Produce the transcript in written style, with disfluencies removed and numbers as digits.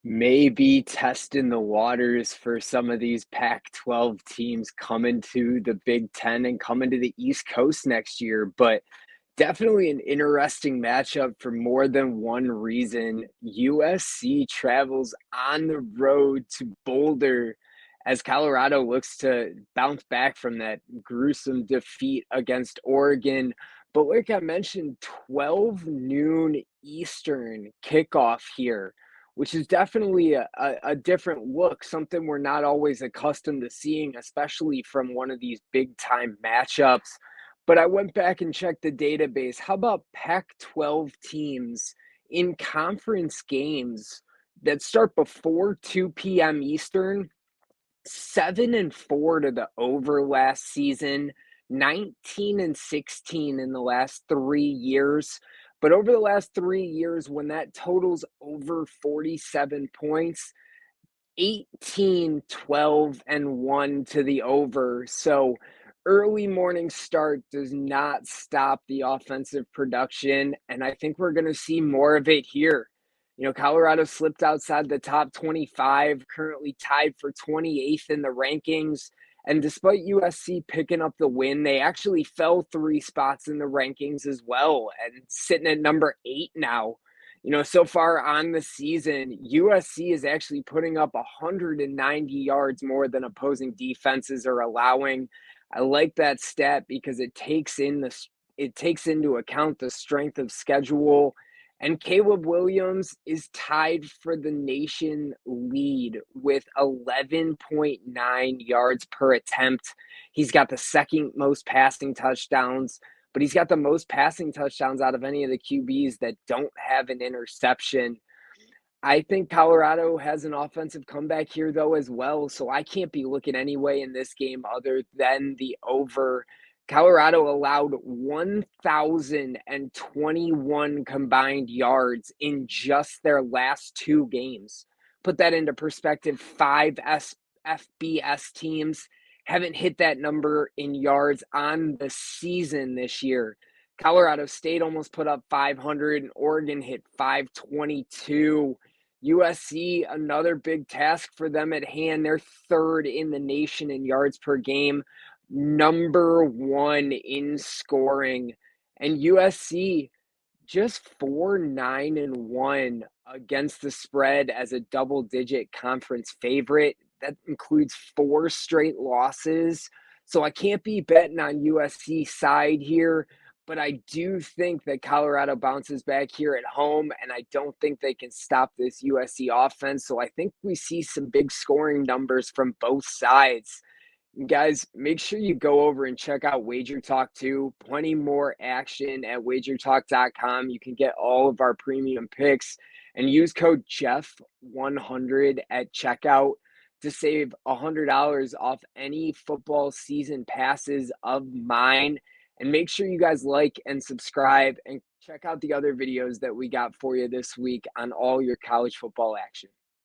Maybe testing the waters for some of these Pac-12 teams coming to the Big Ten and coming to the East Coast next year. But definitely an interesting matchup for more than one reason. USC travels on the road to Boulder as Colorado looks to bounce back from that gruesome defeat against Oregon. But like I mentioned, 12 noon Eastern kickoff here, which is definitely a different look, something we're not always accustomed to seeing, especially from one of these big time matchups. But I went back and checked the database. How about Pac-12 teams in conference games that start before 2 p.m. Eastern? 7-4 to the over last season, 19-16 in the last 3 years. But over the last 3 years, when that totals over 47 points, 18, 12, and 1 to the over. So early morning start does not stop the offensive production. And I think we're going to see more of it here. Colorado slipped outside the top 25, currently tied for 28th in the rankings. And despite USC picking up the win, they actually fell 3 spots in the rankings as well and sitting at number 8 now. So far on the season, USC is actually putting up 190 yards more than opposing defenses are allowing. I like that stat because it takes into account the strength of schedule. And Caleb Williams is tied for the nation lead with 11.9 yards per attempt. He's got the second most passing touchdowns, but he's got the most passing touchdowns out of any of the QBs that don't have an interception. I think Colorado has an offensive comeback here, though, as well. So I can't be looking any way in this game other than the over. Colorado allowed 1,021 combined yards in just their last 2 games. Put that into perspective, 5 FBS teams haven't hit that number in yards on the season this year. Colorado State almost put up 500, and Oregon hit 522. USC, another big task for them at hand. They're third in the nation in yards per game, number 1 in scoring. And USC just 4-9-1 against the spread as a double-digit conference favorite. That includes 4 straight losses. So I can't be betting on USC side here, but I do think that Colorado bounces back here at home, and I don't think they can stop this USC offense. So I think we see some big scoring numbers from both sides. Guys, make sure you go over and check out Wager Talk too. Plenty more action at wagertalk.com. You can get all of our premium picks and use code Jeff100 at checkout to save $100 off any football season passes of mine. And make sure you guys like and subscribe and check out the other videos that we got for you this week on all your college football action.